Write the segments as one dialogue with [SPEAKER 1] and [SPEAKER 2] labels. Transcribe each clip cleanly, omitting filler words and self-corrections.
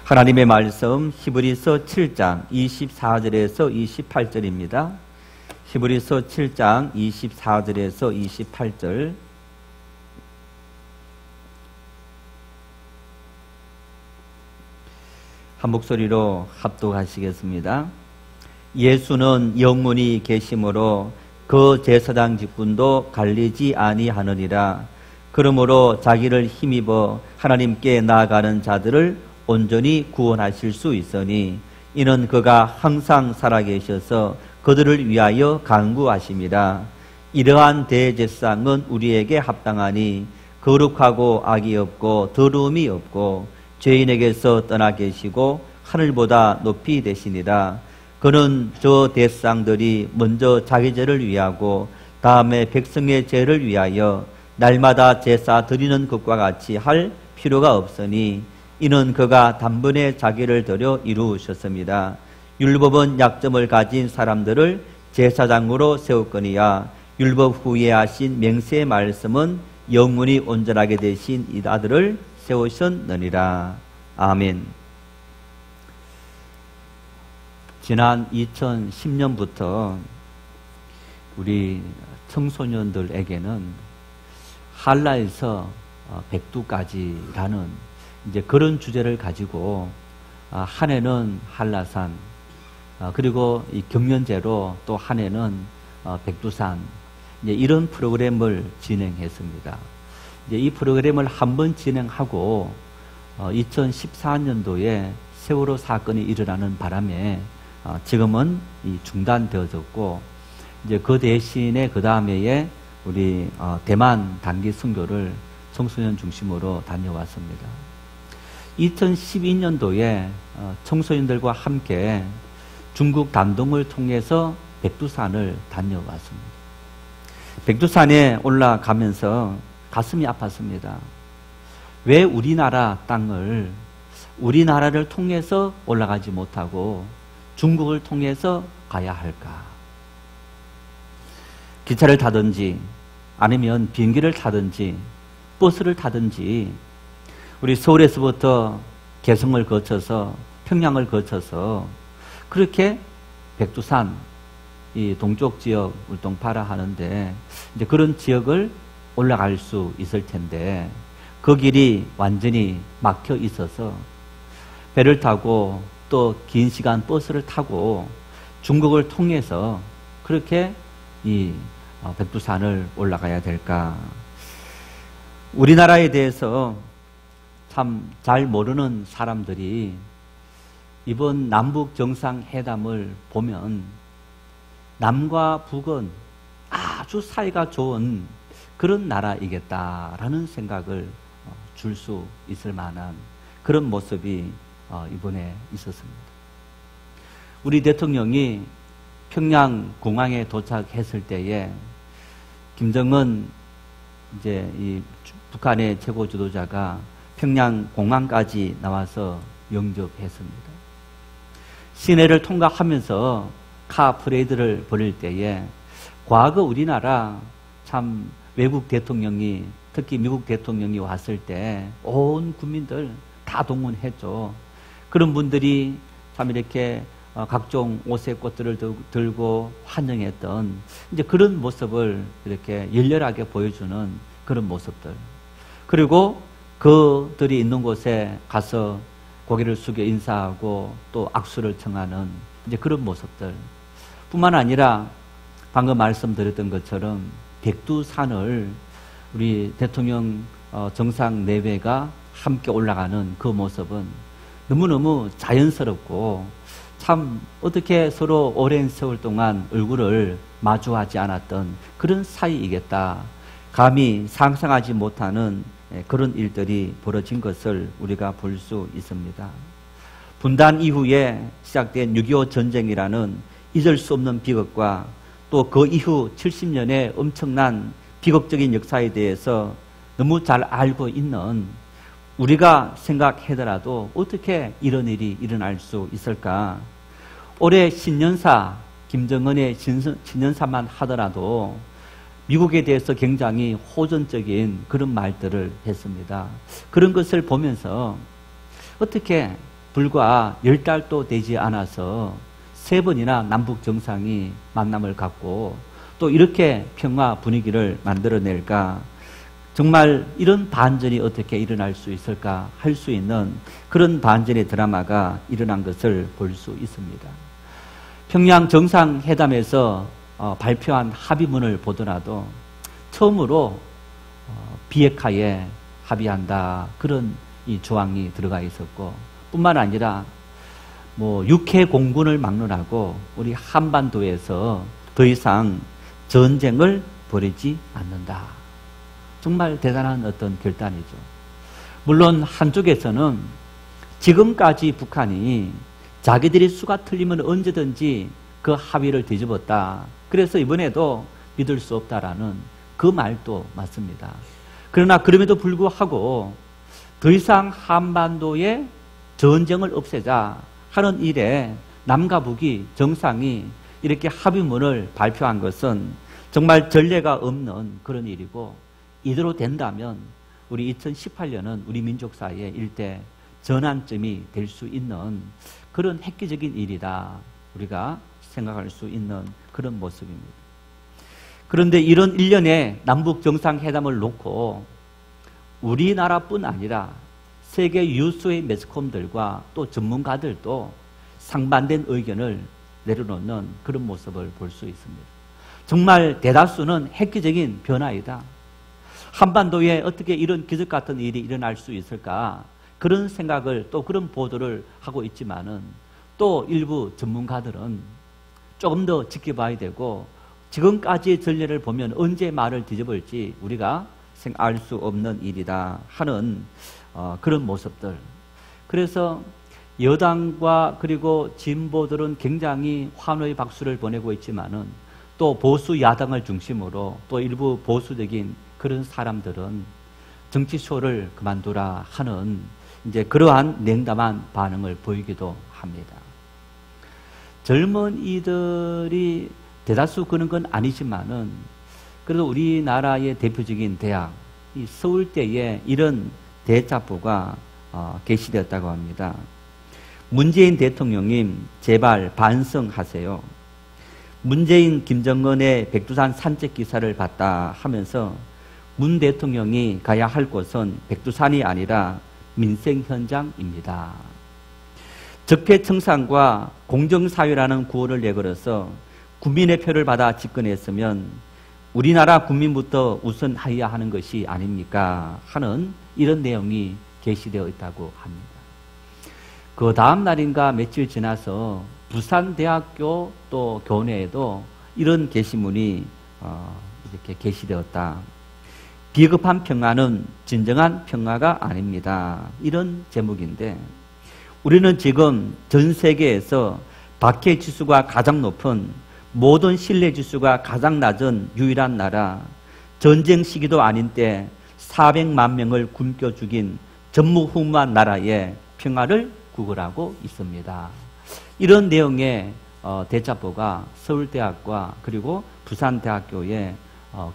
[SPEAKER 1] 하나님의 말씀 히브리서 7장 24절에서 28절입니다. 히브리서 7장 24절에서 28절. 한 목소리로 합독하시겠습니다. 예수는 영원히 계심으로 그 제사장 직분도 갈리지 아니하느니라. 그러므로 자기를 힘입어 하나님께 나아가는 자들을 온전히 구원하실 수 있으니 이는 그가 항상 살아계셔서 그들을 위하여 간구하심이라. 이러한 대제사장은 우리에게 합당하니 거룩하고 악이 없고 더러움이 없고 죄인에게서 떠나 계시고 하늘보다 높이 되시니라. 그는 저 대제사장들이 먼저 자기 죄를 위하고 다음에 백성의 죄를 위하여 날마다 제사 드리는 것과 같이 할 필요가 없으니 이는 그가 단번에 자기를 들여 이루셨습니다. 율법은 약점을 가진 사람들을 제사장으로 세웠거니와 율법 후에 하신 맹세의 말씀은 영원히 온전하게 되신 이 아들을 세우셨느니라. 아멘. 지난 2010년부터 우리 청소년들에게는 한라에서 백두까지라는 이제 그런 주제를 가지고 한 해는 한라산, 그리고 이 경연제로 또 한 해는 백두산, 이제 이런 프로그램을 진행했습니다. 이제 이 프로그램을 한번 진행하고 2014년도에 세월호 사건이 일어나는 바람에 지금은 중단되어졌고, 이제 그 대신에 그 다음에 우리 대만 단기 선교를 청소년 중심으로 다녀왔습니다. 2012년도에 청소년들과 함께 중국 단동을 통해서 백두산을 다녀왔습니다. 백두산에 올라가면서 가슴이 아팠습니다. 왜 우리나라 땅을 우리나라를 통해서 올라가지 못하고 중국을 통해서 가야 할까? 기차를 타든지 아니면 비행기를 타든지 버스를 타든지 우리 서울에서부터 개성을 거쳐서 평양을 거쳐서 그렇게 백두산 이 동쪽 지역 울동파라 하는데 이제 그런 지역을 올라갈 수 있을 텐데 그 길이 완전히 막혀 있어서 배를 타고 또 긴 시간 버스를 타고 중국을 통해서 그렇게 이 백두산을 올라가야 될까? 우리나라에 대해서 참 잘 모르는 사람들이 이번 남북 정상회담을 보면 남과 북은 아주 사이가 좋은 그런 나라이겠다라는 생각을 줄 수 있을 만한 그런 모습이 이번에 있었습니다. 우리 대통령이 평양 공항에 도착했을 때에 김정은 이제 이 북한의 최고 지도자가 평양 공항까지 나와서 영접했습니다. 시내를 통과하면서 카 프레이드를 벌일 때에 과거 우리나라 참 외국 대통령이 특히 미국 대통령이 왔을 때 온 국민들 다 동원했죠. 그런 분들이 참 이렇게 각종 옷의 꽃들을 들고 환영했던 이제 그런 모습을 이렇게 열렬하게 보여주는 그런 모습들. 그리고 그들이 있는 곳에 가서 고개를 숙여 인사하고 또 악수를 청하는 이제 그런 모습들. 뿐만 아니라 방금 말씀드렸던 것처럼 백두산을 우리 대통령 정상 내외가 함께 올라가는 그 모습은 너무너무 자연스럽고 참 어떻게 서로 오랜 세월 동안 얼굴을 마주하지 않았던 그런 사이이겠다. 감히 상상하지 못하는 그런 일들이 벌어진 것을 우리가 볼 수 있습니다. 분단 이후에 시작된 6.25 전쟁이라는 잊을 수 없는 비극과 또 그 이후 70년의 엄청난 비극적인 역사에 대해서 너무 잘 알고 있는 우리가 생각하더라도 어떻게 이런 일이 일어날 수 있을까? 올해 신년사, 김정은의 신년사만 하더라도 미국에 대해서 굉장히 호전적인 그런 말들을 했습니다. 그런 것을 보면서 어떻게 불과 10달도 되지 않아서 3번이나 남북 정상이 만남을 갖고 또 이렇게 평화 분위기를 만들어낼까? 정말 이런 반전이 어떻게 일어날 수 있을까 할 수 있는 그런 반전의 드라마가 일어난 것을 볼 수 있습니다. 평양 정상회담에서 발표한 합의문을 보더라도 처음으로 비핵화에 합의한다 그런 이 조항이 들어가 있었고 뿐만 아니라 육해 공군을 막론하고 우리 한반도에서 더 이상 전쟁을 벌이지 않는다. 정말 대단한 어떤 결단이죠. 물론 한쪽에서는 지금까지 북한이 자기들이 수가 틀리면 언제든지 그 합의를 뒤집었다. 그래서 이번에도 믿을 수 없다라는 그 말도 맞습니다. 그러나 그럼에도 불구하고 더 이상 한반도에 전쟁을 없애자 하는 일에 남과 북이 정상이 이렇게 합의문을 발표한 것은 정말 전례가 없는 그런 일이고 이대로 된다면 우리 2018년은 우리 민족사의 일대 전환점이 될 수 있는 그런 획기적인 일이다. 우리가 생각할 수 있는 그런 모습입니다. 그런데 이런 일련의 남북 정상회담을 놓고 우리나라뿐 아니라 세계 유수의 매스컴들과 또 전문가들도 상반된 의견을 내려놓는 그런 모습을 볼 수 있습니다. 정말 대다수는 획기적인 변화이다. 한반도에 어떻게 이런 기적 같은 일이 일어날 수 있을까? 그런 생각을 또 그런 보도를 하고 있지만은 또 일부 전문가들은 조금 더 지켜봐야 되고 지금까지의 전례를 보면 언제 말을 뒤집을지 우리가 알 수 없는 일이다 하는 그런 모습들. 그래서 여당과 그리고 진보들은 굉장히 환호의 박수를 보내고 있지만은 또 보수 야당을 중심으로 또 일부 보수적인 그런 사람들은 정치쇼를 그만두라 하는 이제 그러한 냉담한 반응을 보이기도 합니다. 젊은이들이 대다수 그런 건 아니지만은 그래도 우리나라의 대표적인 대학, 이 서울대에 이런 대자보가 게시되었다고 합니다. 문재인 대통령님 제발 반성하세요. 문재인 김정은의 백두산 산책 기사를 봤다 하면서 문 대통령이 가야 할 곳은 백두산이 아니라 민생 현장입니다. 적폐청산과 공정사회라는 구호를 내걸어서 국민의 표를 받아 집권했으면 우리나라 국민부터 우선하여야 하는 것이 아닙니까? 하는 이런 내용이 게시되어 있다고 합니다. 그 다음 날인가 며칠 지나서 부산대학교 또 교내에도 이런 게시문이 이렇게 게시되었다. 비겁한 평화는 진정한 평화가 아닙니다. 이런 제목인데 우리는 지금 전 세계에서 박해 지수가 가장 높은 모든 신뢰 지수가 가장 낮은 유일한 나라, 전쟁 시기도 아닌 때 400만 명을 굶겨 죽인 전무후무한 나라의 평화를 구걸하고 있습니다. 이런 내용의 대자보가 서울대학과 그리고 부산대학교에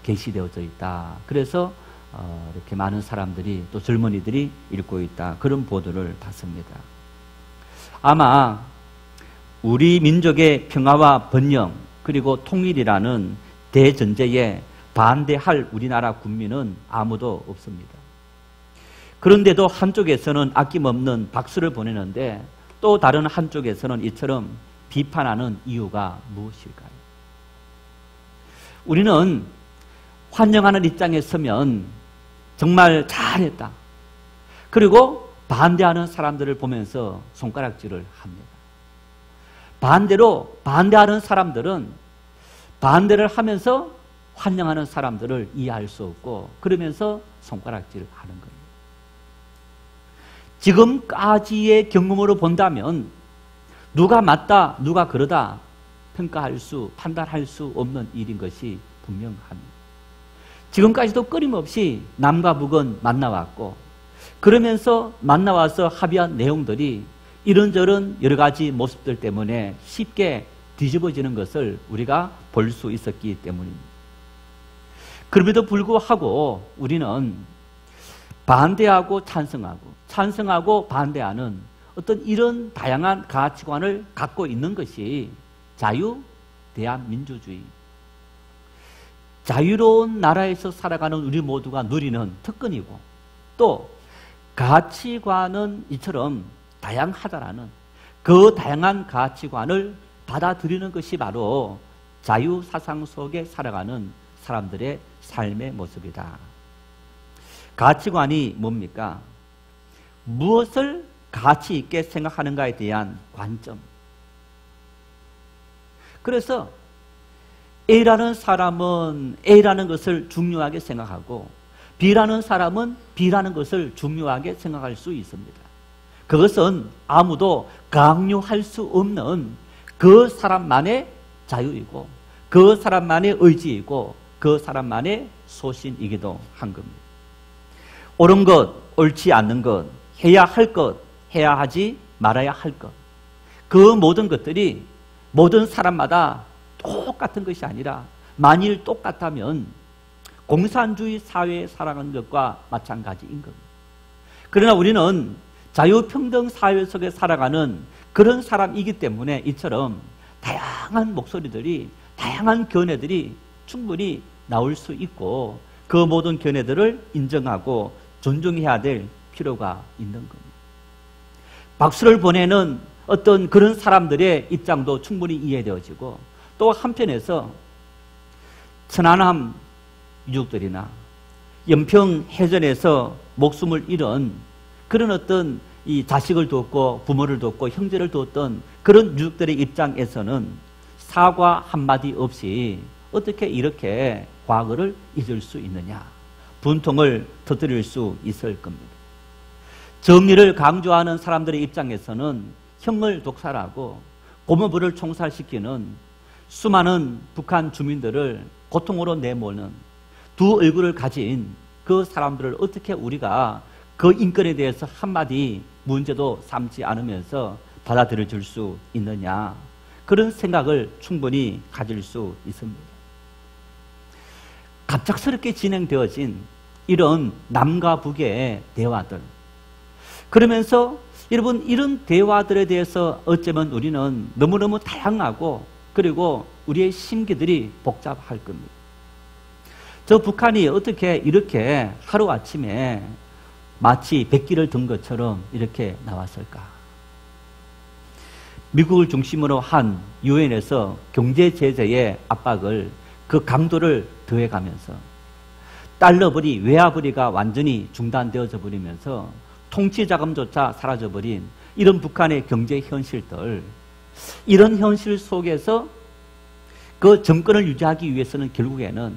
[SPEAKER 1] 게시되어져 있다. 그래서 이렇게 많은 사람들이 또 젊은이들이 읽고 있다. 그런 보도를 봤습니다. 아마 우리 민족의 평화와 번영 그리고 통일이라는 대전제에 반대할 우리나라 국민은 아무도 없습니다. 그런데도 한쪽에서는 아낌없는 박수를 보내는데 또 다른 한쪽에서는 이처럼 비판하는 이유가 무엇일까요? 우리는 환영하는 입장에 서면 정말 잘했다. 그리고 반대하는 사람들을 보면서 손가락질을 합니다. 반대로 반대하는 사람들은 반대를 하면서 환영하는 사람들을 이해할 수 없고 그러면서 손가락질을 하는 거예요. 지금까지의 경험으로 본다면 누가 맞다, 누가 그러다 판단할 수 없는 일인 것이 분명합니다. 지금까지도 끊임없이 남과 북은 만나왔고 그러면서 만나와서 합의한 내용들이 이런저런 여러 가지 모습들 때문에 쉽게 뒤집어지는 것을 우리가 볼 수 있었기 때문입니다. 그럼에도 불구하고 우리는 반대하고 찬성하고 반대하는 어떤 이런 다양한 가치관을 갖고 있는 것이 자유대한민주주의. 자유로운 나라에서 살아가는 우리 모두가 누리는 특권이고, 또 가치관은 이처럼 다양하다라는 그 다양한 가치관을 받아들이는 것이 바로 자유사상 속에 살아가는 사람들의 삶의 모습이다. 가치관이 뭡니까? 무엇을 가치 있게 생각하는가에 대한 관점. 그래서 A라는 사람은 A라는 것을 중요하게 생각하고 B라는 사람은 B라는 것을 중요하게 생각할 수 있습니다. 그것은 아무도 강요할 수 없는 그 사람만의 자유이고 그 사람만의 의지이고 그 사람만의 소신이기도 한 겁니다. 옳은 것, 옳지 않는 것, 해야 할 것, 해야 하지 말아야 할 것, 그 모든 것들이 모든 사람마다 똑같은 것이 아니라 만일 똑같다면 공산주의 사회에 살아가는 것과 마찬가지인 겁니다. 그러나 우리는 자유평등 사회 속에 살아가는 그런 사람이기 때문에 이처럼 다양한 목소리들이, 다양한 견해들이 충분히 나올 수 있고 그 모든 견해들을 인정하고 존중해야 될 필요가 있는 겁니다. 박수를 보내는 어떤 그런 사람들의 입장도 충분히 이해되어지고, 또 한편에서 천안함 유족들이나 연평 해전에서 목숨을 잃은 그런 어떤 이 자식을 뒀고 부모를 뒀고 형제를 뒀던 그런 유족들의 입장에서는 사과 한마디 없이 어떻게 이렇게 과거를 잊을 수 있느냐, 분통을 터뜨릴 수 있을 겁니다. 정의를 강조하는 사람들의 입장에서는 형을 독살하고 고모부를 총살시키는 수많은 북한 주민들을 고통으로 내모는 두 얼굴을 가진 그 사람들을 어떻게 우리가 그 인권에 대해서 한마디 문제도 삼지 않으면서 받아들여 줄 수 있느냐, 그런 생각을 충분히 가질 수 있습니다. 갑작스럽게 진행되어진 이런 남과 북의 대화들, 그러면서 여러분 이런 대화들에 대해서 어쩌면 우리는 너무너무 다양하고 그리고 우리의 심기들이 복잡할 겁니다. 저 북한이 어떻게 이렇게 하루아침에 마치 백기를 든 것처럼 이렇게 나왔을까? 미국을 중심으로 한 유엔에서 경제 제재의 압박을, 그 강도를 더해가면서 달러벌이, 외화벌이가 완전히 중단되어져 버리면서 통치 자금조차 사라져버린 이런 북한의 경제 현실들, 이런 현실 속에서 그 정권을 유지하기 위해서는 결국에는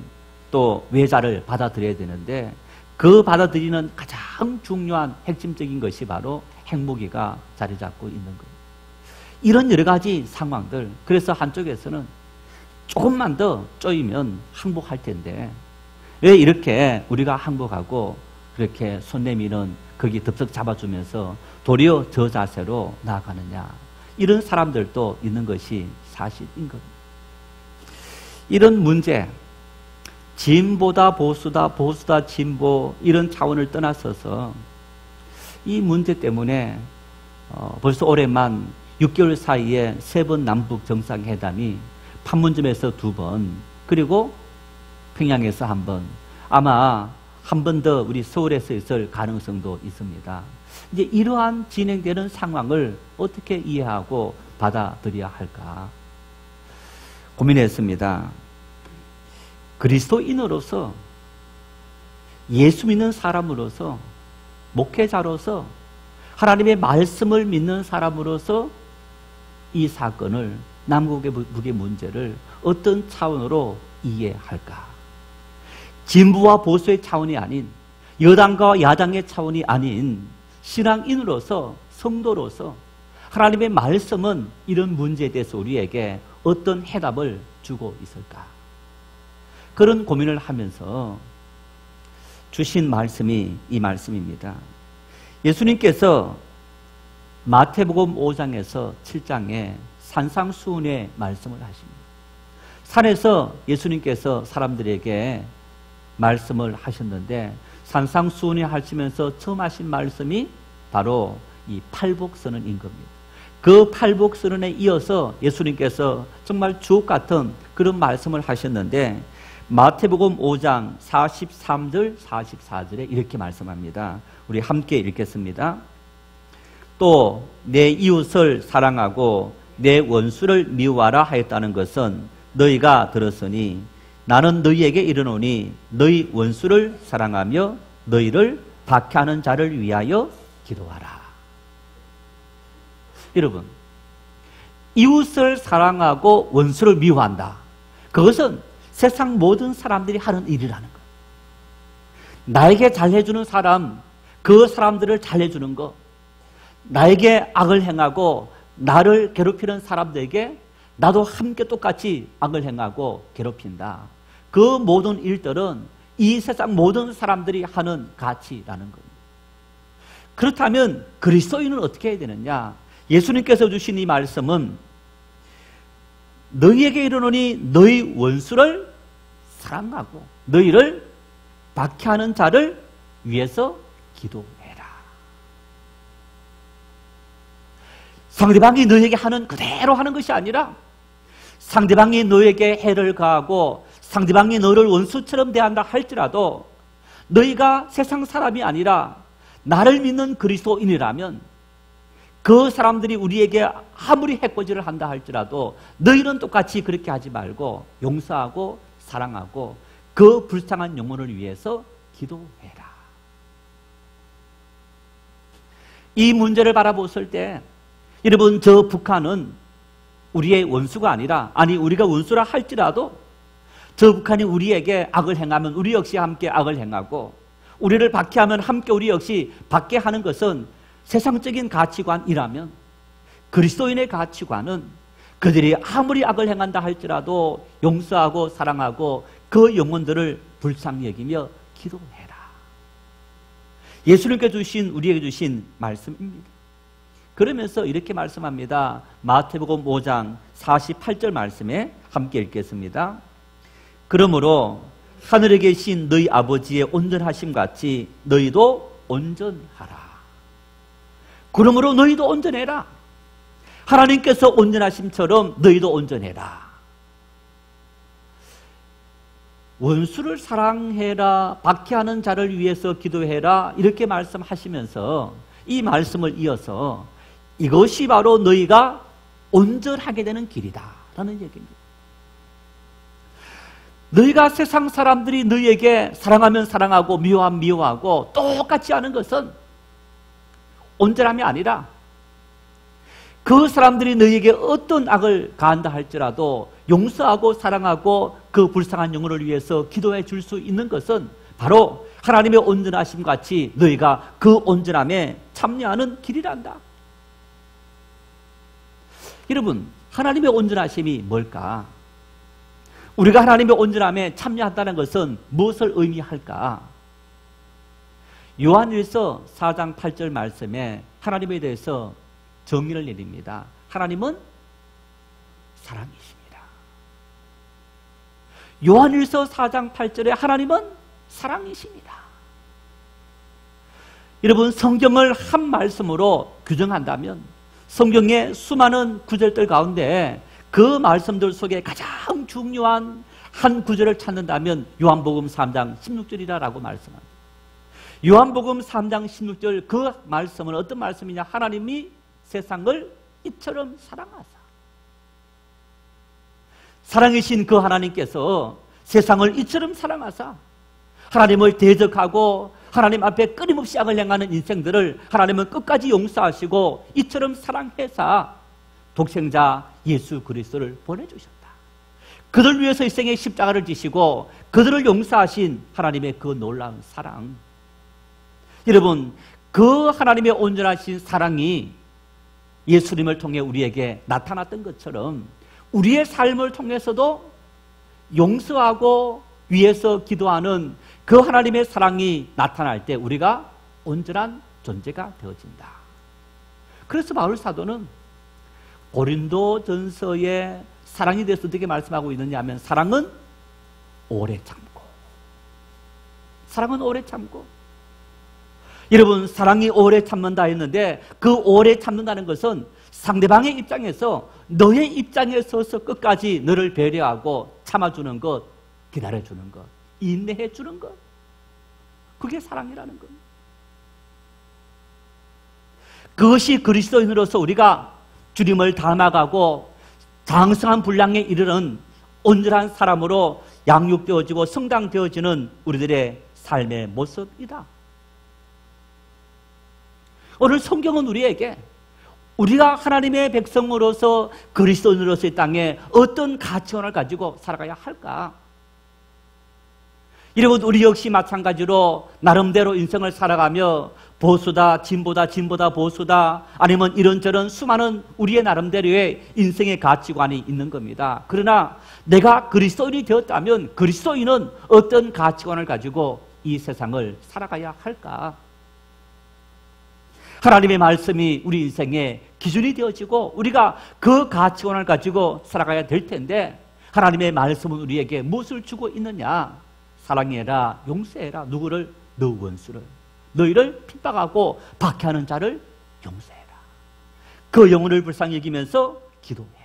[SPEAKER 1] 또 외자를 받아들여야 되는데, 그 받아들이는 가장 중요한 핵심적인 것이 바로 핵무기가 자리 잡고 있는 거예요. 이런 여러 가지 상황들, 그래서 한쪽에서는 조금만 더 쪼이면 항복할 텐데 왜 이렇게 우리가 항복하고 그렇게 손 내미는 거기 덥석 잡아주면서 도리어 저 자세로 나아가느냐, 이런 사람들도 있는 것이 사실인 겁니다. 이런 문제, 진보다 보수다, 보수다 진보, 이런 차원을 떠나서서 이 문제 때문에 벌써 올해만 6개월 사이에 3번 남북 정상회담이 판문점에서 2번, 그리고 평양에서 1번, 아마 한 번 더 우리 서울에서 있을 가능성도 있습니다. 이제 이러한 진행되는 상황을 어떻게 이해하고 받아들여야 할까 고민했습니다. 그리스도인으로서, 예수 믿는 사람으로서, 목회자로서, 하나님의 말씀을 믿는 사람으로서 이 사건을, 남북의 북의 문제를 어떤 차원으로 이해할까? 진보와 보수의 차원이 아닌, 여당과 야당의 차원이 아닌 신앙인으로서, 성도로서 하나님의 말씀은 이런 문제에 대해서 우리에게 어떤 해답을 주고 있을까? 그런 고민을 하면서 주신 말씀이 이 말씀입니다. 예수님께서 마태복음 5장에서 7장에 산상수훈의 말씀을 하십니다. 산에서 예수님께서 사람들에게 말씀을 하셨는데 산상수훈을 하시면서 처음 하신 말씀이 바로 이 팔복선언인 겁니다. 그 팔복선언에 이어서 예수님께서 정말 주옥 같은 그런 말씀을 하셨는데 마태복음 5장 43절 44절에 이렇게 말씀합니다. 우리 함께 읽겠습니다. 또 내 이웃을 사랑하고 내 원수를 미워하라 하였다는 것은 너희가 들었으니 나는 너희에게 이르노니 너희 원수를 사랑하며 너희를 박해하는 자를 위하여 기도하라. 여러분, 이웃을 사랑하고 원수를 미워한다. 그것은 세상 모든 사람들이 하는 일이라는 것. 나에게 잘해주는 사람, 그 사람들을 잘해주는 것. 나에게 악을 행하고 나를 괴롭히는 사람들에게 나도 함께 똑같이 악을 행하고 괴롭힌다. 그 모든 일들은 이 세상 모든 사람들이 하는 가치라는 겁니다. 그렇다면 그리스도인은 어떻게 해야 되느냐? 예수님께서 주신 이 말씀은 너희에게 이르노니 너희 원수를 사랑하고 너희를 박해하는 자를 위해서 기도해라. 상대방이 너에게 하는 그대로 하는 것이 아니라 상대방이 너에게 해를 가하고 상대방이 너를 원수처럼 대한다 할지라도 너희가 세상 사람이 아니라 나를 믿는 그리스도인이라면 그 사람들이 우리에게 아무리 해코지를 한다 할지라도 너희는 똑같이 그렇게 하지 말고 용서하고 사랑하고 그 불쌍한 영혼을 위해서 기도해라. 이 문제를 바라봤을 때 여러분, 저 북한은 우리의 원수가 아니라, 아니 우리가 원수라 할지라도 저 북한이 우리에게 악을 행하면 우리 역시 함께 악을 행하고 우리를 박해하면 함께 우리 역시 박해하는 것은 세상적인 가치관이라면 그리스도인의 가치관은 그들이 아무리 악을 행한다 할지라도 용서하고 사랑하고 그 영혼들을 불쌍히 여기며 기도해라. 예수님께 주신, 우리에게 주신 말씀입니다. 그러면서 이렇게 말씀합니다. 마태복음 5장 48절 말씀에 함께 읽겠습니다. 그러므로 하늘에 계신 너희 아버지의 온전하심 같이 너희도 온전하라. 그러므로 너희도 온전해라. 하나님께서 온전하심처럼 너희도 온전해라. 원수를 사랑해라, 박해하는 자를 위해서 기도해라, 이렇게 말씀하시면서 이 말씀을 이어서 이것이 바로 너희가 온전하게 되는 길이다 라는 얘기입니다. 너희가 세상 사람들이 너희에게 사랑하면 사랑하고 미워하면 미워하고 똑같이 하는 것은 온전함이 아니라 그 사람들이 너희에게 어떤 악을 가한다 할지라도 용서하고 사랑하고 그 불쌍한 영혼을 위해서 기도해 줄 수 있는 것은 바로 하나님의 온전하심 같이 너희가 그 온전함에 참여하는 길이란다. 여러분, 하나님의 온전하심이 뭘까? 우리가 하나님의 온전함에 참여한다는 것은 무엇을 의미할까? 요한일서 4장 8절 말씀에 하나님에 대해서 정의를 내립니다. 하나님은 사랑이십니다. 요한일서 4장 8절에 하나님은 사랑이십니다. 여러분, 성경을 한 말씀으로 규정한다면 성경의 수많은 구절들 가운데 그 말씀들 속에 가장 중요한 한 구절을 찾는다면 요한복음 3장 16절이라고 말씀합니다. 요한복음 3장 16절 그 말씀은 어떤 말씀이냐? 하나님이 세상을 이처럼 사랑하사. 사랑이신 그 하나님께서 세상을 이처럼 사랑하사 하나님을 대적하고 하나님 앞에 끊임없이 악을 행하는 인생들을 하나님은 끝까지 용서하시고 이처럼 사랑해서 독생자 예수 그리스도를 보내주셨다. 그들 위해서 이 생의 십자가를 지시고 그들을 용서하신 하나님의 그 놀라운 사랑. 여러분, 그 하나님의 온전하신 사랑이 예수님을 통해 우리에게 나타났던 것처럼 우리의 삶을 통해서도 용서하고 위해서 기도하는 그 하나님의 사랑이 나타날 때 우리가 온전한 존재가 되어진다. 그래서 바울 사도는 고린도전서에 사랑에 대해서 어떻게 말씀하고 있느냐 하면 사랑은 오래 참고, 사랑은 오래 참고. 여러분, 사랑이 오래 참는다 했는데 그 오래 참는다는 것은 상대방의 입장에서 너의 입장에 서서 끝까지 너를 배려하고 참아주는 것, 기다려주는 것, 인내해주는 것. 그게 사랑이라는 겁니다. 그것이 그리스도인으로서 우리가 주님을 닮아가고 장성한 분량에 이르는 온전한 사람으로 양육되어지고 성장되어지는 우리들의 삶의 모습이다. 오늘 성경은 우리에게 우리가 하나님의 백성으로서 그리스도인으로서 이 땅에 어떤 가치관을 가지고 살아가야 할까? 여러분, 우리 역시 마찬가지로 나름대로 인생을 살아가며 보수다, 진보다, 진보다, 보수다, 아니면 이런저런 수많은 우리의 나름대로의 인생의 가치관이 있는 겁니다. 그러나 내가 그리스도인이 되었다면 그리스도인은 어떤 가치관을 가지고 이 세상을 살아가야 할까? 하나님의 말씀이 우리 인생의 기준이 되어지고 우리가 그 가치관을 가지고 살아가야 될 텐데, 하나님의 말씀은 우리에게 무엇을 주고 있느냐? 사랑해라, 용서해라. 누구를? 너 원수를. 너희를 핍박하고 박해하는 자를 용서해라. 그 영혼을 불쌍히 여기면서 기도해라.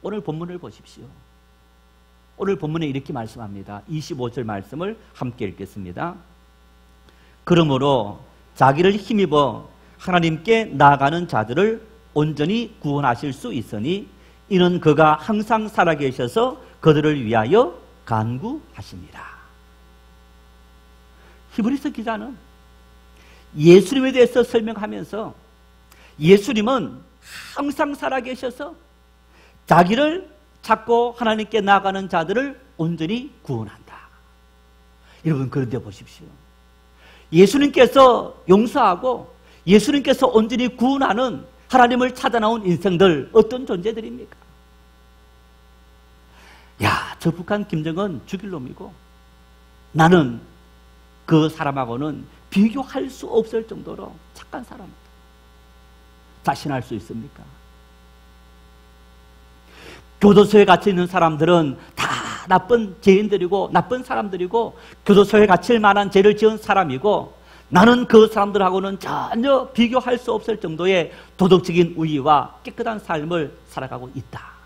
[SPEAKER 1] 오늘 본문을 보십시오. 오늘 본문에 이렇게 말씀합니다. 25절 말씀을 함께 읽겠습니다. 그러므로 자기를 힘입어 하나님께 나아가는 자들을 온전히 구원하실 수 있으니 이는 그가 항상 살아계셔서 그들을 위하여 간구하십니다. 히브리서 기자는 예수님에 대해서 설명하면서 예수님은 항상 살아계셔서 자기를 찾고 하나님께 나아가는 자들을 온전히 구원한다. 여러분, 그런데 보십시오. 예수님께서 용서하고 예수님께서 온전히 구원하는 하나님을 찾아 나온 인생들, 어떤 존재들입니까? 야, 저 북한 김정은 죽일 놈이고 나는 그 사람하고는 비교할 수 없을 정도로 착한 사람이다. 자신할 수 있습니까? 교도소에 갇혀 있는 사람들은 다 나쁜 죄인들이고 나쁜 사람들이고 교도소에 갇힐 만한 죄를 지은 사람이고 나는 그 사람들하고는 전혀 비교할 수 없을 정도의 도덕적인 우위와 깨끗한 삶을 살아가고 있다.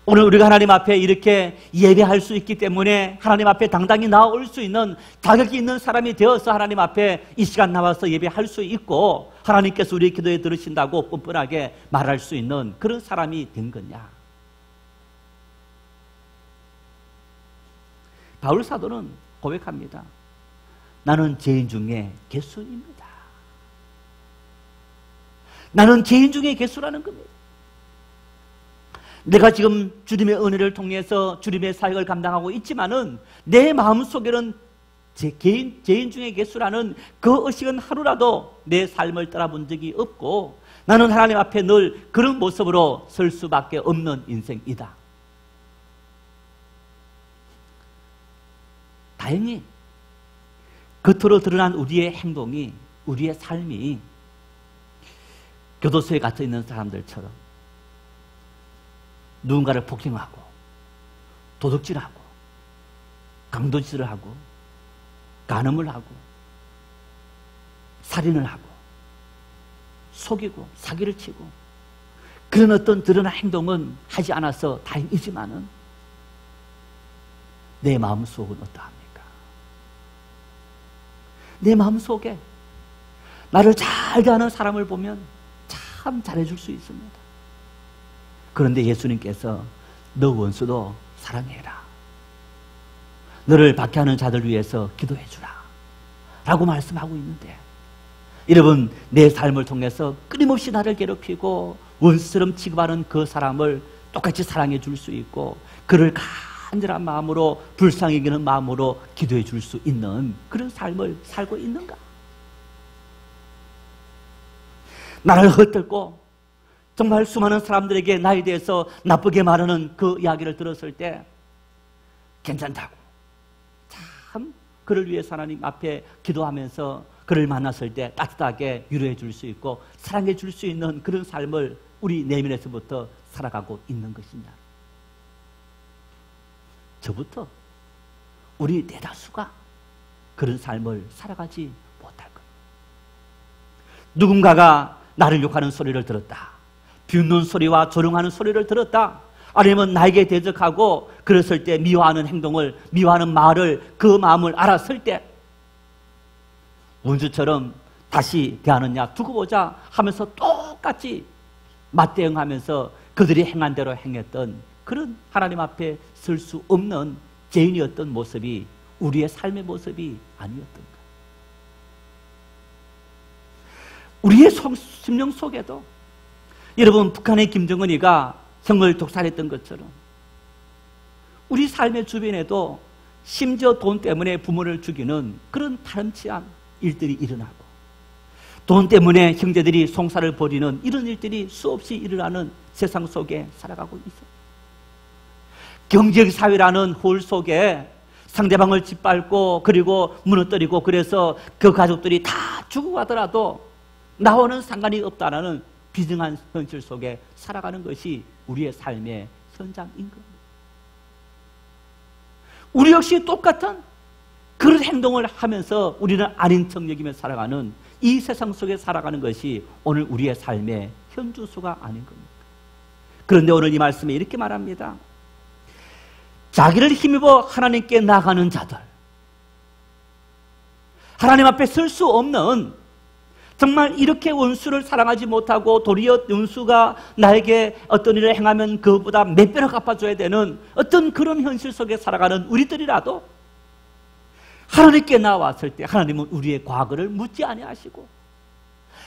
[SPEAKER 1] 오늘 우리가 하나님 앞에 이렇게 예배할 수 있기 때문에 하나님 앞에 당당히 나올 수 있는 자격이 있는 사람이 되어서 하나님 앞에 이 시간 나와서 예배할 수 있고 하나님께서 우리의 기도에 들으신다고 뻔뻔하게 말할 수 있는 그런 사람이 된 거냐? 바울 사도는 고백합니다. 나는 죄인 중에 개수입니다. 나는 죄인 중에 개수라는 겁니다. 내가 지금 주님의 은혜를 통해서 주님의 사역을 감당하고 있지만은 내 마음속에는 죄인 중에 개수라는 그 의식은 하루라도 내 삶을 떠나본 적이 없고 나는 하나님 앞에 늘 그런 모습으로 설 수밖에 없는 인생이다. 다행히 겉으로 드러난 우리의 행동이, 우리의 삶이 교도소에 갇혀 있는 사람들처럼 누군가를 폭행하고 도둑질하고 강도질을 하고 간음을 하고 살인을 하고 속이고 사기를 치고 그런 어떤 드러난 행동은 하지 않아서 다행이지만은 내 마음속은 어떠합니까? 내 마음속에 나를 잘 대하는 사람을 보면 참 잘해줄 수 있습니다. 그런데 예수님께서 너 원수도 사랑해라. 너를 박해하는 자들 위해서 기도해주라. 라고 말씀하고 있는데 여러분, 내 삶을 통해서 끊임없이 나를 괴롭히고 원수처럼 취급하는 그 사람을 똑같이 사랑해 줄 수 있고 그를 간절한 마음으로 불쌍히 여기는 마음으로 기도해 줄 수 있는 그런 삶을 살고 있는가? 나를 헛들고 정말 수많은 사람들에게 나에 대해서 나쁘게 말하는 그 이야기를 들었을 때 괜찮다고 참 그를 위해서 하나님 앞에 기도하면서 그를 만났을 때 따뜻하게 위로해 줄 수 있고 사랑해 줄 수 있는 그런 삶을 우리 내면에서부터 살아가고 있는 것이냐? 저부터 우리 대다수가 그런 삶을 살아가지 못할 거예요. 누군가가 나를 욕하는 소리를 들었다, 비웃는 소리와 조롱하는 소리를 들었다, 아니면 나에게 대적하고 그랬을 때 미워하는 행동을, 미워하는 말을, 그 마음을 알았을 때 원수처럼 다시 대하느냐 두고 보자 하면서 똑같이 맞대응하면서 그들이 행한 대로 행했던 그런 하나님 앞에 설 수 없는 죄인이었던 모습이 우리의 삶의 모습이 아니었던 거예요. 우리의 심령 속에도 여러분, 북한의 김정은이가 성을 독살했던 것처럼 우리 삶의 주변에도 심지어 돈 때문에 부모를 죽이는 그런 파렴치한 일들이 일어나고, 돈 때문에 형제들이 송사를 벌이는 이런 일들이 수없이 일어나는 세상 속에 살아가고 있어요. 경제사회라는 홀 속에 상대방을 짓밟고 그리고 무너뜨리고, 그래서 그 가족들이 다 죽어가더라도 나와는 상관이 없다라는 비정한 현실 속에 살아가는 것이 우리의 삶의 현장인 겁니다. 우리 역시 똑같은 그런 행동을 하면서 우리는 아닌 척 여기며 살아가는 이 세상 속에 살아가는 것이 오늘 우리의 삶의 현주소가 아닌 겁니다. 그런데 오늘 이 말씀에 이렇게 말합니다. 자기를 힘입어 하나님께 나아가는 자들, 하나님 앞에 설 수 없는, 정말 이렇게 원수를 사랑하지 못하고 도리어 원수가 나에게 어떤 일을 행하면 그것보다 몇 배로 갚아줘야 되는 어떤 그런 현실 속에 살아가는 우리들이라도 하나님께 나왔을 때 하나님은 우리의 과거를 묻지 아니하시고,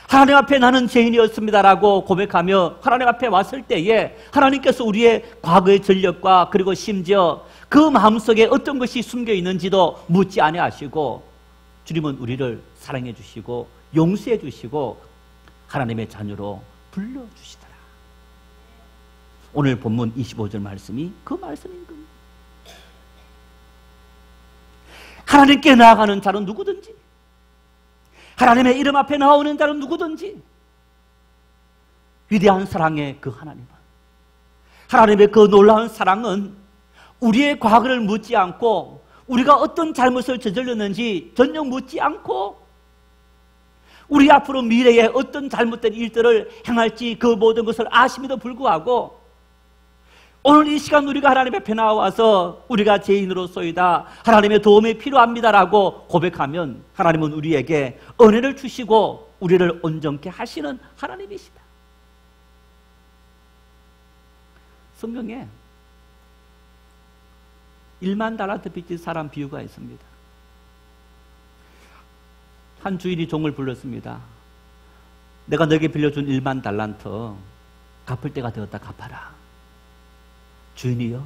[SPEAKER 1] 하나님 앞에 나는 죄인이었습니다라고 고백하며 하나님 앞에 왔을 때에 하나님께서 우리의 과거의 전력과 그리고 심지어 그 마음속에 어떤 것이 숨겨 있는지도 묻지 아니하시고, 주님은 우리를 사랑해 주시고 용서해 주시고 하나님의 자녀로 불러주시더라. 오늘 본문 25절 말씀이 그 말씀인 겁니다. 하나님께 나아가는 자는 누구든지, 하나님의 이름 앞에 나오는 자는 누구든지, 위대한 사랑의 그 하나님은, 하나님의 그 놀라운 사랑은 우리의 과거를 묻지 않고 우리가 어떤 잘못을 저질렀는지 전혀 묻지 않고 우리 앞으로 미래에 어떤 잘못된 일들을 행할지 그 모든 것을 아심에도 불구하고 오늘 이 시간 우리가 하나님 앞에 나와서 우리가 죄인으로서이다, 하나님의 도움이 필요합니다라고 고백하면 하나님은 우리에게 은혜를 주시고 우리를 온전케 하시는 하나님이시다. 성경에 1만 달란트 빚진 사람 비유가 있습니다. 한 주인이 종을 불렀습니다. 내가 너에게 빌려준 1만 달란트 갚을 때가 되었다, 갚아라. 주인이요,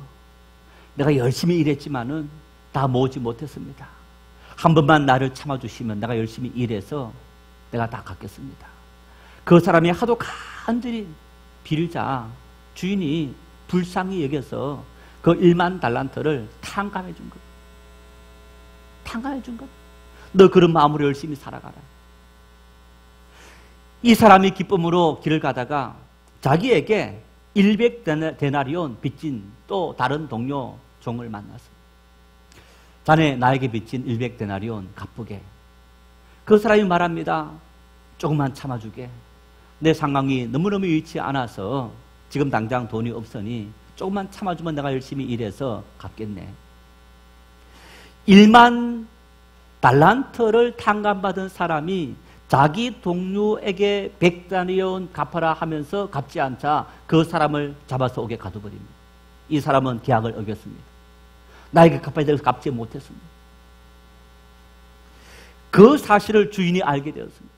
[SPEAKER 1] 내가 열심히 일했지만은 다 모으지 못했습니다. 한 번만 나를 참아주시면 내가 열심히 일해서 내가 다 갚겠습니다. 그 사람이 하도 간절히 빌자 주인이 불쌍히 여겨서 그 1만 달란트를 탕감해 준 거예요. 탕감해 준 거예요. 너 그런 마음으로 열심히 살아가라. 이 사람이 기쁨으로 길을 가다가 자기에게 100데나리온 빚진 또 다른 동료 종을 만났어요. 자네 나에게 빚진 100데나리온 갚으게. 그 사람이 말합니다. 조금만 참아주게. 내 상황이 너무너무 여의치 않아서 지금 당장 돈이 없으니 조금만 참아주면 내가 열심히 일해서 갚겠네. 1만 달란트를 탕감받은 사람이 자기 동료에게 100데나리온 갚아라 하면서 갚지 않자 그 사람을 잡아서 옥에 가둬버립니다. 이 사람은 계약을 어겼습니다. 나에게 갚아야 돼서 갚지 못했습니다. 그 사실을 주인이 알게 되었습니다.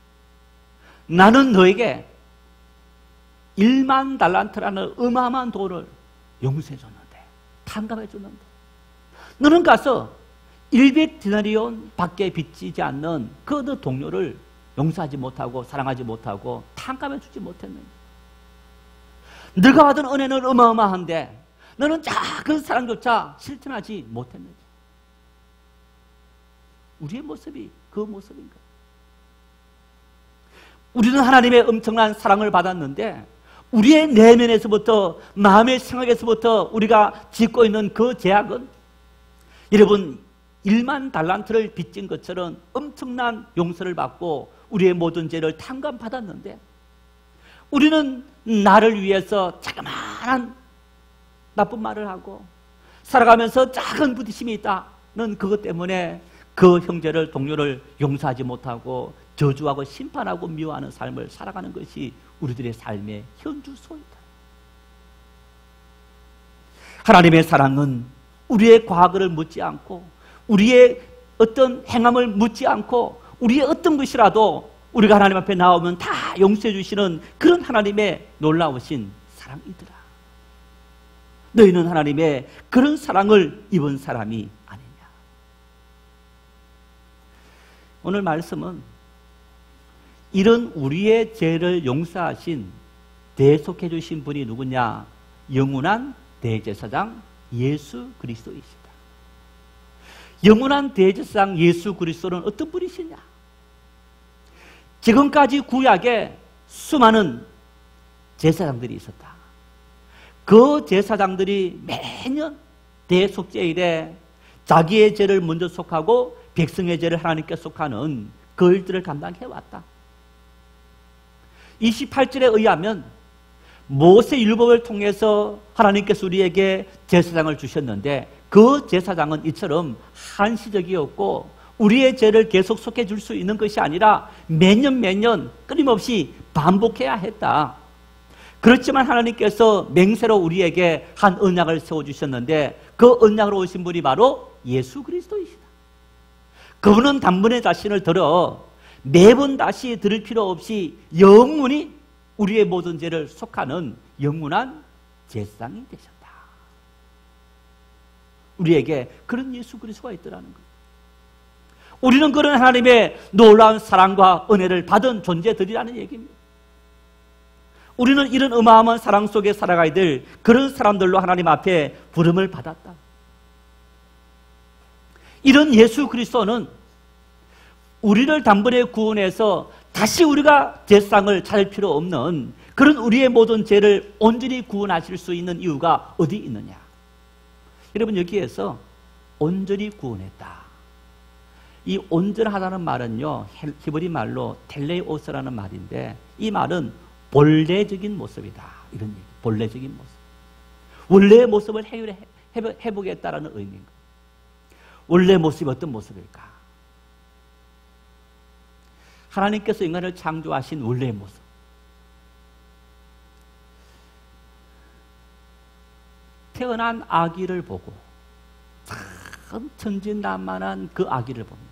[SPEAKER 1] 나는 너에게 1만 달란트라는 어마어마한 돈을 용서해 줬는데, 탕감해 줬는데 너는 가서 100데나리온 밖에 빚지지 않는 그 너 동료를 용서하지 못하고 사랑하지 못하고 탕감해 주지 못했는데, 네가 받은 은혜는 어마어마한데 너는 작은 사랑조차 실천하지 못했는지. 우리의 모습이 그 모습인가? 우리는 하나님의 엄청난 사랑을 받았는데 우리의 내면에서부터, 마음의 생각에서부터 우리가 짓고 있는 그 죄악은, 여러분, 1만 달란트를 빚진 것처럼 엄청난 용서를 받고 우리의 모든 죄를 탕감받았는데, 우리는 나를 위해서 자그마한 나쁜 말을 하고 살아가면서 작은 부딪힘이 있다는 그것 때문에 그 형제를, 동료를 용서하지 못하고 저주하고 심판하고 미워하는 삶을 살아가는 것이 우리들의 삶의 현주소이다. 하나님의 사랑은 우리의 과거를 묻지 않고, 우리의 어떤 행함을 묻지 않고, 우리의 어떤 것이라도 우리가 하나님 앞에 나오면 다 용서해 주시는 그런 하나님의 놀라우신 사랑이더라. 너희는 하나님의 그런 사랑을 입은 사람이 아니냐. 오늘 말씀은 이런 우리의 죄를 용서하신, 대속해 주신 분이 누구냐? 영원한 대제사장 예수 그리스도이시다. 영원한 대제사장 예수 그리스도는 어떤 분이시냐? 지금까지 구약에 수많은 제사장들이 있었다. 그 제사장들이 매년 대속죄일에 자기의 죄를 먼저 속하고 백성의 죄를 하나님께 속하는 그 일들을 감당해왔다. 28절에 의하면 모세 율법을 통해서 하나님께서 우리에게 제사장을 주셨는데, 그 제사장은 이처럼 한시적이었고 우리의 죄를 계속 속해 줄 수 있는 것이 아니라 매년 끊임없이 반복해야 했다. 그렇지만 하나님께서 맹세로 우리에게 한 언약을 세워주셨는데, 그 언약으로 오신 분이 바로 예수 그리스도이시다. 그분은 단번에 자신을 들어 매번 다시 들을 필요 없이 영원히 우리의 모든 죄를 속하는 영원한 제사장이 되셨다. 우리에게 그런 예수 그리스도가 있더라는 거예요. 우리는 그런 하나님의 놀라운 사랑과 은혜를 받은 존재들이라는 얘기입니다. 우리는 이런 어마어마한 사랑 속에 살아가야 될 그런 사람들로 하나님 앞에 부름을 받았다. 이런 예수 그리스도는 우리를 단번에 구원해서 다시 우리가 제사장을 찾을 필요 없는 그런 우리의 모든 죄를 온전히 구원하실 수 있는 이유가 어디 있느냐? 여러분, 여기에서 온전히 구원했다. 이 온전하다는 말은요, 히브리 말로 텔레오스라는 말인데, 이 말은 본래적인 모습이다, 이런 얘기. 본래적인 모습, 원래의 모습을 회복했다라는 의미인 거예요. 원래 모습이 어떤 모습일까? 하나님께서 인간을 창조하신 원래의 모습, 태어난 아기를 보고 참 천진난만한 그 아기를 봅니다.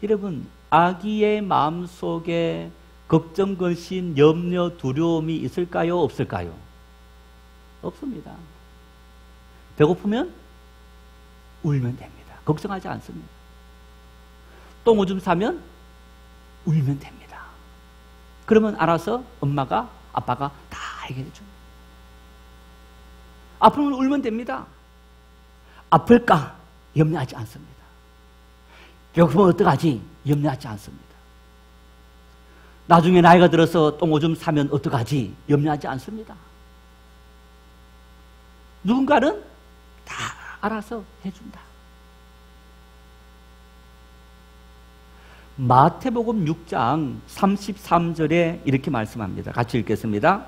[SPEAKER 1] 여러분, 아기의 마음속에 걱정, 근심, 염려, 두려움이 있을까요? 없을까요? 없습니다. 배고프면 울면 됩니다. 걱정하지 않습니다. 똥 오줌 싸면 울면 됩니다. 그러면 알아서 엄마가, 아빠가 다 해결해 줍니다. 아프면 울면 됩니다. 아플까? 염려하지 않습니다. 배고프면 어떡하지? 염려하지 않습니다. 나중에 나이가 들어서 똥 오줌 싸면 어떡하지? 염려하지 않습니다. 누군가는 다 알아서 해준다. 마태복음 6장 33절에 이렇게 말씀합니다. 같이 읽겠습니다.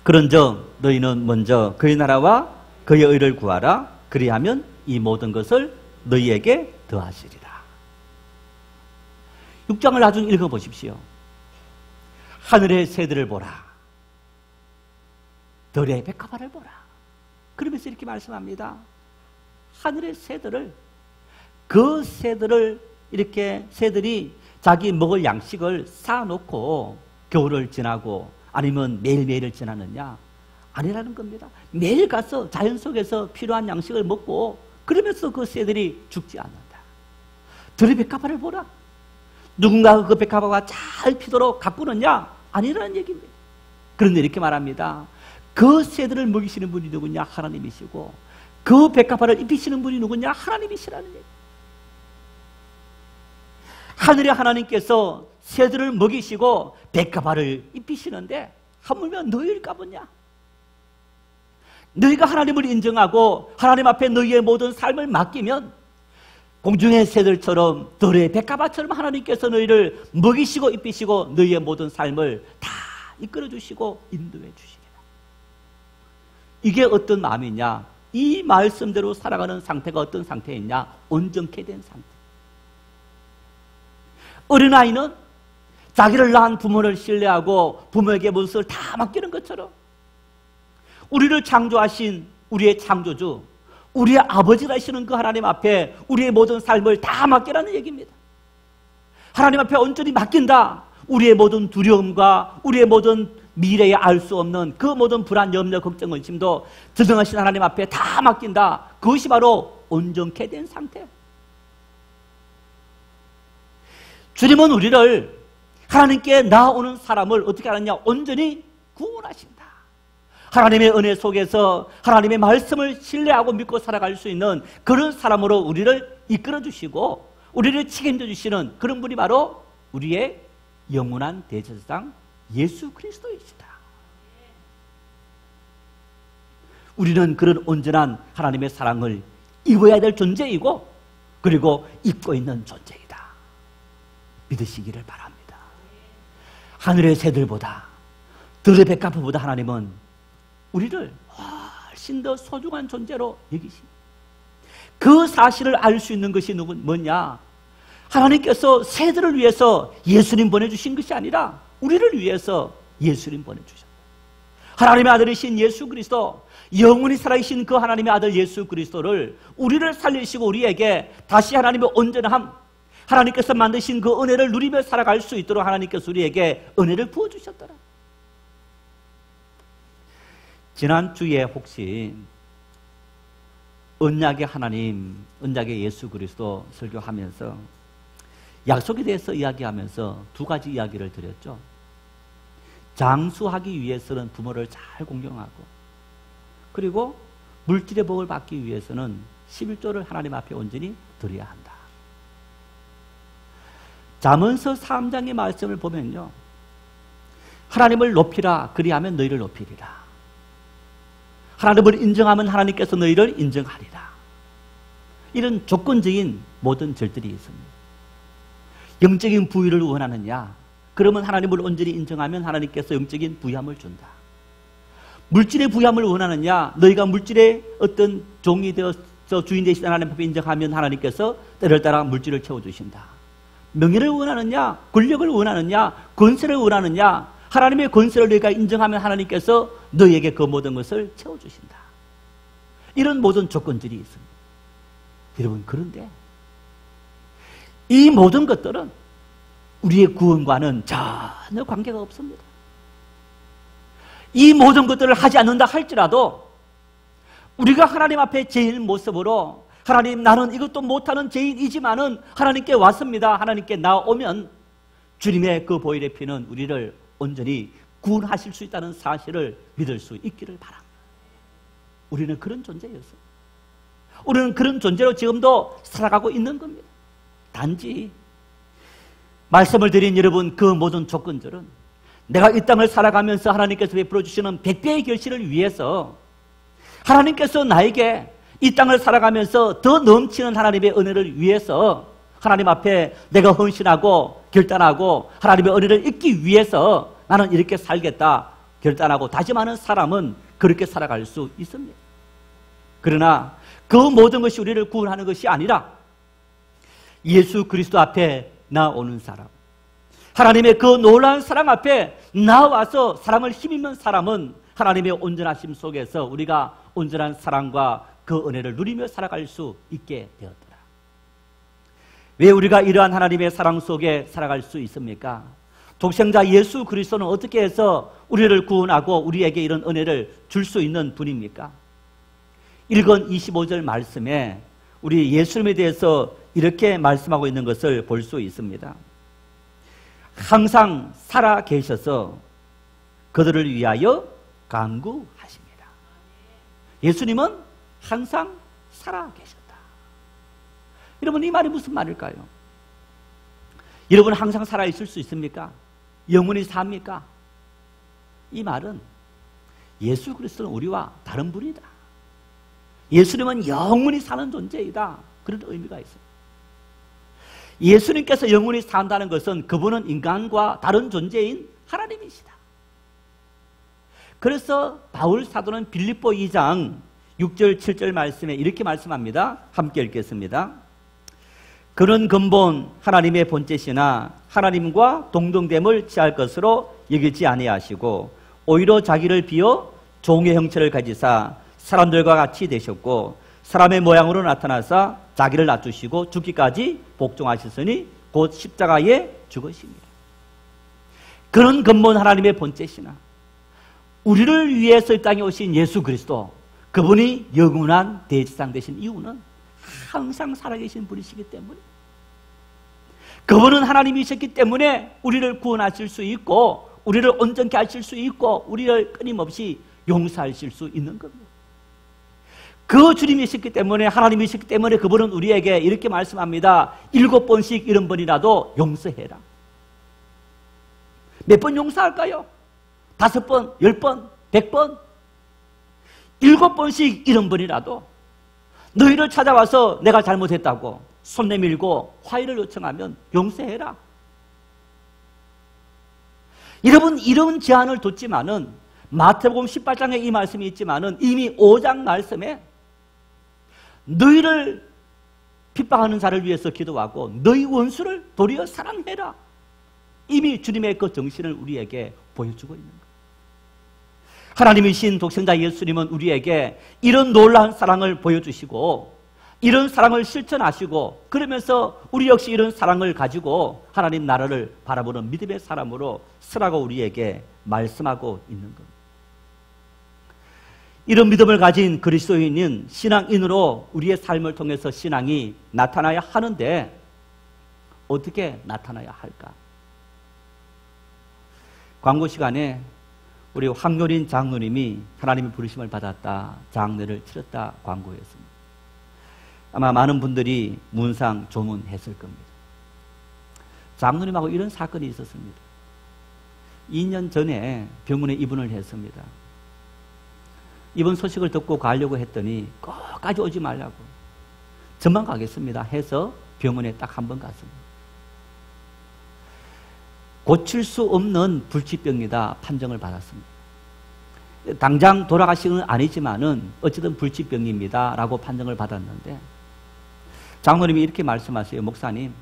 [SPEAKER 1] 그런즉 너희는 먼저 그의 나라와 그의 의를 구하라. 그리하면 이 모든 것을 너희에게 더하시리라. 6장을 나중에 읽어보십시오. 하늘의 새들을 보라. 들의 백합화를 보라. 그러면서 이렇게 말씀합니다. 하늘의 새들을, 그 새들을 이렇게 새들이 자기 먹을 양식을 쌓아놓고 겨울을 지나고 아니면 매일매일을 지나느냐? 아니라는 겁니다. 매일 가서 자연 속에서 필요한 양식을 먹고 그러면서 그 새들이 죽지 않는다. 들의 백합화를 보라. 누군가가 그 백합화가 잘 피도록 가꾸느냐? 아니라는 얘기입니다. 그런데 이렇게 말합니다. 그 새들을 먹이시는 분이 누구냐? 하나님이시고 그 백합화를 입히시는 분이 누구냐? 하나님이시라는 얘기. 하늘의 하나님께서 새들을 먹이시고 백합화를 입히시는데 하물며 너희일까 보냐? 너희가 하나님을 인정하고 하나님 앞에 너희의 모든 삶을 맡기면 공중의 새들처럼 들의 백합화처럼 하나님께서 너희를 먹이시고 입히시고 너희의 모든 삶을 다 이끌어 주시고 인도해 주시리라. 이게 어떤 마음이냐? 이 말씀대로 살아가는 상태가 어떤 상태였냐? 온전케 된 상태. 어린아이는 자기를 낳은 부모를 신뢰하고 부모에게 무엇을 다 맡기는 것처럼 우리를 창조하신 우리의 창조주, 우리의 아버지라시는 그 하나님 앞에 우리의 모든 삶을 다 맡기라는 얘기입니다. 하나님 앞에 온전히 맡긴다. 우리의 모든 두려움과 우리의 모든 미래에 알 수 없는 그 모든 불안, 염려, 걱정, 의심도 전능하신 하나님 앞에 다 맡긴다. 그것이 바로 온전케 된 상태. 주님은 우리를 하나님께 나아오는 사람을 어떻게 하느냐? 온전히 구원하신다. 하나님의 은혜 속에서 하나님의 말씀을 신뢰하고 믿고 살아갈 수 있는 그런 사람으로 우리를 이끌어 주시고 우리를 책임져 주시는 그런 분이 바로 우리의 영원한 대제사장 예수 그리스도이시다. 우리는 그런 온전한 하나님의 사랑을 입어야 될 존재이고 그리고 입고 있는 존재이다. 믿으시기를 바랍니다. 하늘의 새들보다 들의 백합화보다 하나님은 우리를 훨씬 더 소중한 존재로 여기십니다. 그 사실을 알 수 있는 것이 뭐냐? 하나님께서 새들을 위해서 예수님 보내주신 것이 아니라 우리를 위해서 예수님 보내주셨다. 하나님의 아들이신 예수 그리스도, 영원히 살아계신 그 하나님의 아들 예수 그리스도를 우리를 살리시고 우리에게 다시 하나님의 온전함, 하나님께서 만드신 그 은혜를 누리며 살아갈 수 있도록 하나님께서 우리에게 은혜를 부어주셨더라. 지난주에 혹시 언약의 하나님, 언약의 예수 그리스도 설교하면서 약속에 대해서 이야기하면서 두 가지 이야기를 드렸죠. 장수하기 위해서는 부모를 잘 공경하고 그리고 물질의 복을 받기 위해서는 11조를 하나님 앞에 온전히 드려야 한다. 잠언서 3장의 말씀을 보면요, 하나님을 높이라 그리하면 너희를 높이리라. 하나님을 인정하면 하나님께서 너희를 인정하리라. 이런 조건적인 모든 절들이 있습니다. 영적인 부유를 원하느냐? 그러면 하나님을 온전히 인정하면 하나님께서 영적인 부유함을 준다. 물질의 부유함을 원하느냐? 너희가 물질의 어떤 종이 되어서 주인 되신 하나님 앞에 인정하면 하나님께서 때를 따라 물질을 채워주신다. 명예를 원하느냐? 권력을 원하느냐? 권세를 원하느냐? 하나님의 권세를 너희가 인정하면 하나님께서 너희에게 그 모든 것을 채워주신다. 이런 모든 조건들이 있습니다. 여러분, 그런데 이 모든 것들은 우리의 구원과는 전혀 관계가 없습니다. 이 모든 것들을 하지 않는다 할지라도 우리가 하나님 앞에 죄인 모습으로 하나님, 나는 이것도 못하는 죄인이지만은 하나님께 왔습니다. 하나님께 나오면 주님의 그 보혈의 피는 우리를 온전히 구원하실 수 있다는 사실을 믿을 수 있기를 바랍니다. 우리는 그런 존재였어요. 우리는 그런 존재로 지금도 살아가고 있는 겁니다. 단지 말씀을 드린 여러분, 그 모든 조건들은 내가 이 땅을 살아가면서 하나님께서 베풀어 주시는 백배의 결실을 위해서 하나님께서 나에게 이 땅을 살아가면서 더 넘치는 하나님의 은혜를 위해서 하나님 앞에 내가 헌신하고 결단하고 하나님의 은혜를 잊기 위해서 나는 이렇게 살겠다 결단하고 다짐하는 사람은 그렇게 살아갈 수 있습니다. 그러나 그 모든 것이 우리를 구원하는 것이 아니라 예수 그리스도 앞에 나오는 사람, 하나님의 그 놀라운 사랑 앞에 나와서 사랑을 힘입는 사람은 하나님의 온전하심 속에서 우리가 온전한 사랑과 그 은혜를 누리며 살아갈 수 있게 되었더라. 왜 우리가 이러한 하나님의 사랑 속에 살아갈 수 있습니까? 독생자 예수 그리스도는 어떻게 해서 우리를 구원하고 우리에게 이런 은혜를 줄 수 있는 분입니까? 1권 25절 말씀에 우리 예수님에 대해서 이렇게 말씀하고 있는 것을 볼 수 있습니다. 항상 살아 계셔서 그들을 위하여 간구하십니다. 예수님은 항상 살아 계셨다. 여러분, 이 말이 무슨 말일까요? 여러분 항상 살아있을 수 있습니까? 영원히 삽니까? 이 말은 예수 그리스도는 우리와 다른 분이다. 예수님은 영원히 사는 존재이다. 그런 의미가 있습니다. 예수님께서 영원히 산다는 것은 그분은 인간과 다른 존재인 하나님이시다. 그래서 바울 사도는 빌립보 2장 6절 7절 말씀에 이렇게 말씀합니다. 함께 읽겠습니다. 그는 근본 하나님의 본체시나 하나님과 동등됨을 취할 것으로 여기지 아니하시고 오히려 자기를 비워 종의 형체를 가지사 사람들과 같이 되셨고 사람의 모양으로 나타나사 자기를 낮추시고 죽기까지 복종하셨으니 곧 십자가에 죽으십니다. 그는 근본 하나님의 본체시나 우리를 위해서 이 땅에 오신 예수 그리스도, 그분이 영원한 대제사장 되신 이유는 항상 살아계신 분이시기 때문에, 그분은 하나님이셨기 때문에 우리를 구원하실 수 있고 우리를 온전케 하실 수 있고 우리를 끊임없이 용서하실 수 있는 겁니다. 그 주님이셨기 때문에, 하나님이셨기 때문에 그분은 우리에게 이렇게 말씀합니다. 7번씩 70번이라도 용서해라. 몇 번 용서할까요? 5번, 10번, 100번? 7번씩 70번이라도 너희를 찾아와서 내가 잘못했다고 손 내밀고 화해를 요청하면 용서해라. 여러분, 이런 제안을 뒀지만은 마태복음 18장에 이 말씀이 있지만은 이미 5장 말씀에 너희를 핍박하는 자를 위해서 기도하고 너희 원수를 도리어 사랑해라. 이미 주님의 그 정신을 우리에게 보여주고 있는 거예요. 하나님이신 독생자 예수님은 우리에게 이런 놀라운 사랑을 보여주시고 이런 사랑을 실천하시고 그러면서 우리 역시 이런 사랑을 가지고 하나님 나라를 바라보는 믿음의 사람으로 서라고 우리에게 말씀하고 있는 겁니다. 이런 믿음을 가진 그리스도인은 신앙인으로 우리의 삶을 통해서 신앙이 나타나야 하는데 어떻게 나타나야 할까? 광고 시간에 우리 황요린 장로님이 하나님의 부르심을 받았다, 장례를 치렀다 광고했습니다. 아마 많은 분들이 문상 조문했을 겁니다. 장로님하고 이런 사건이 있었습니다. 2년 전에 병원에 입원을 했습니다. 입원 소식을 듣고 가려고 했더니 끝까지 오지 말라고, 저만 가겠습니다 해서 병원에 딱 한 번 갔습니다. 고칠 수 없는 불치병이다 판정을 받았습니다. 당장 돌아가시는 건 아니지만은 어쨌든 불치병입니다 라고 판정을 받았는데, 장로님이 이렇게 말씀하세요. 목사님,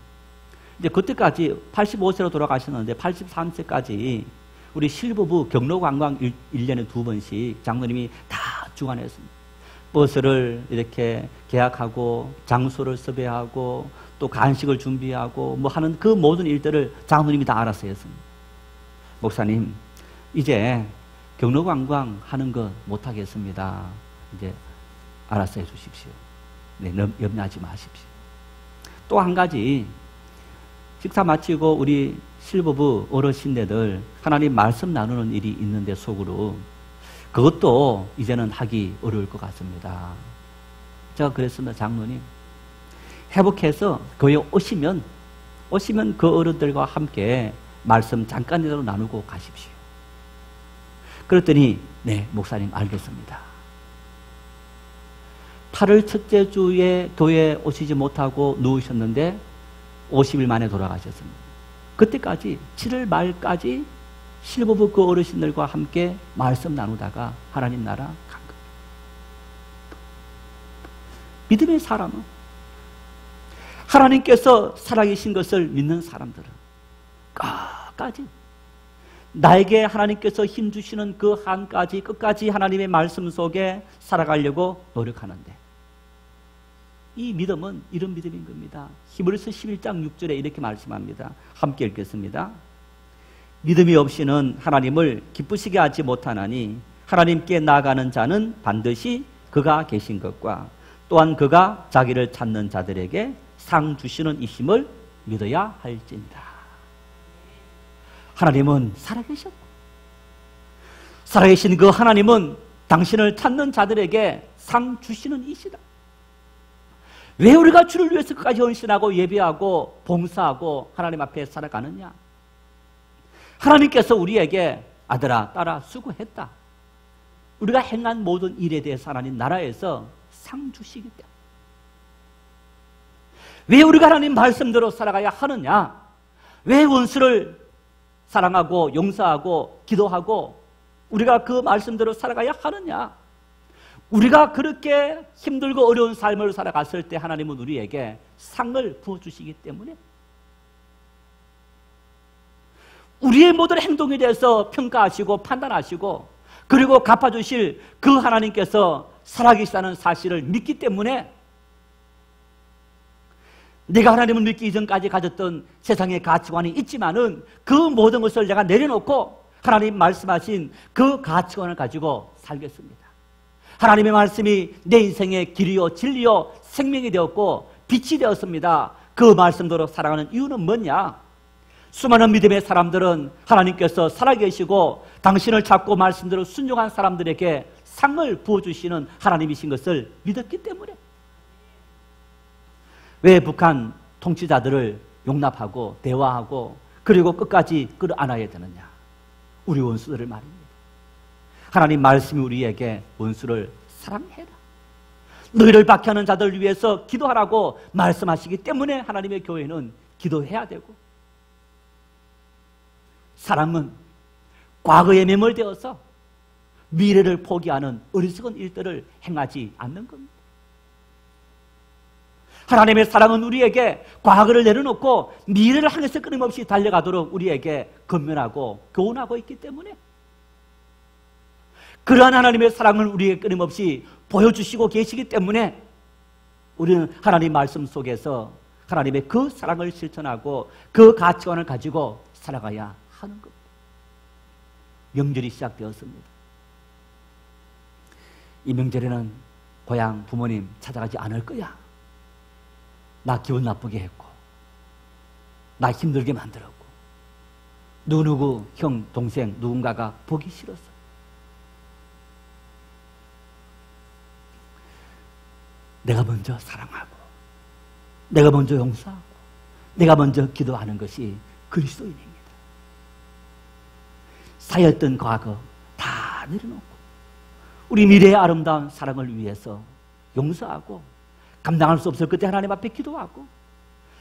[SPEAKER 1] 이제 그때까지 85세로 돌아가셨는데 83세까지 우리 실버부 경로관광 1년에 2번씩 장로님이 다 주관했습니다. 버스를 이렇게 계약하고 장소를 섭외하고 또 간식을 준비하고 뭐 하는 그 모든 일들을 장로님이 다 알아서 했습니다. 목사님, 이제 경로관광 하는 거 못하겠습니다. 이제 알아서 해주십시오. 네, 염려하지 마십시오. 또 한 가지, 식사 마치고 우리 실버부 어르신네들 하나님 말씀 나누는 일이 있는데 속으로 그것도 이제는 하기 어려울 것 같습니다. 제가 그랬습니다. 장로님, 회복해서 교회 오시면 그 어른들과 함께 말씀 잠깐이라도 나누고 가십시오. 그랬더니 네, 목사님 알겠습니다. 8월 첫째 주에 교회에 오시지 못하고 누우셨는데 50일 만에 돌아가셨습니다. 그때까지 7월 말까지 실버부 그 어르신들과 함께 말씀 나누다가 하나님 나라 간 거예요. 믿음의 사람은, 하나님께서 살아계신 것을 믿는 사람들은 끝까지 나에게 하나님께서 힘주시는 그 한까지 끝까지 하나님의 말씀 속에 살아가려고 노력하는데, 이 믿음은 이런 믿음인 겁니다. 히브리서 11장 6절에 이렇게 말씀합니다. 함께 읽겠습니다. 믿음이 없이는 하나님을 기쁘시게 하지 못하나니 하나님께 나아가는 자는 반드시 그가 계신 것과 또한 그가 자기를 찾는 자들에게 상 주시는 이심을 믿어야 할지니라. 하나님은 살아계셨고, 살아계신 그 하나님은 당신을 찾는 자들에게 상 주시는 이시다. 왜 우리가 주를 위해서 끝까지 헌신하고 예배하고 봉사하고 하나님 앞에 살아가느냐? 하나님께서 우리에게 아들아 딸아 수고했다, 우리가 행한 모든 일에 대해서 하나님 나라에서 상 주시기 때문에, 왜 우리가 하나님 말씀대로 살아가야 하느냐? 왜 원수를 사랑하고 용서하고 기도하고 우리가 그 말씀대로 살아가야 하느냐? 우리가 그렇게 힘들고 어려운 삶을 살아갔을 때 하나님은 우리에게 상을 부어주시기 때문에 우리의 모든 행동에 대해서 평가하시고 판단하시고 그리고 갚아주실 그 하나님께서 살아계시다는 사실을 믿기 때문에 내가 하나님을 믿기 이전까지 가졌던 세상의 가치관이 있지만은 그 모든 것을 내가 내려놓고 하나님 말씀하신 그 가치관을 가지고 살겠습니다. 하나님의 말씀이 내 인생의 길이요 진리요 생명이 되었고 빛이 되었습니다. 그 말씀대로 살아가는 이유는 뭐냐? 수많은 믿음의 사람들은 하나님께서 살아계시고 당신을 찾고 말씀대로 순종한 사람들에게 상을 부어주시는 하나님이신 것을 믿었기 때문에. 왜 북한 통치자들을 용납하고 대화하고 그리고 끝까지 끌어안아야 되느냐? 우리 원수들을 말입니다. 하나님 말씀이 우리에게 원수를 사랑해라, 너희를 박해하는 자들을 위해서 기도하라고 말씀하시기 때문에 하나님의 교회는 기도해야 되고, 사랑은 과거에 매몰되어서 미래를 포기하는 어리석은 일들을 행하지 않는 겁니다. 하나님의 사랑은 우리에게 과거를 내려놓고 미래를 향해서 끊임없이 달려가도록 우리에게 권면하고 교훈하고 있기 때문에, 그러한 하나님의 사랑을 우리에게 끊임없이 보여주시고 계시기 때문에 우리는 하나님 말씀 속에서 하나님의 그 사랑을 실천하고 그 가치관을 가지고 살아가야 하는 겁니다. 명절이 시작되었습니다. 이 명절에는 고향 부모님 찾아가지 않을 거야. 나 기분 나쁘게 했고, 나 힘들게 만들었고, 누구 형, 동생 누군가가 보기 싫었어. 내가 먼저 사랑하고, 내가 먼저 용서하고, 내가 먼저 기도하는 것이 그리스도인입니다. 쌓였던 과거 다 내려놓고 우리 미래의 아름다운 사랑을 위해서 용서하고, 감당할 수 없을 그때 하나님 앞에 기도하고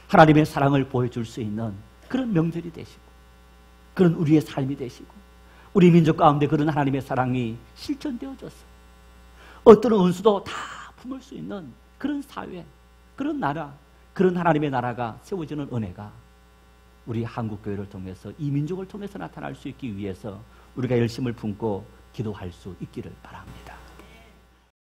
[SPEAKER 1] 하나님의 사랑을 보여줄 수 있는 그런 명절이 되시고, 그런 우리의 삶이 되시고, 우리 민족 가운데 그런 하나님의 사랑이 실천되어졌어. 어떤 원수도 다 품을 수 있는 그런 사회, 그런 나라, 그런 하나님의 나라가 세워지는 은혜가 우리 한국교회를 통해서, 이 민족을 통해서 나타날 수 있기 위해서 우리가 열심을 품고 기도할 수 있기를 바랍니다.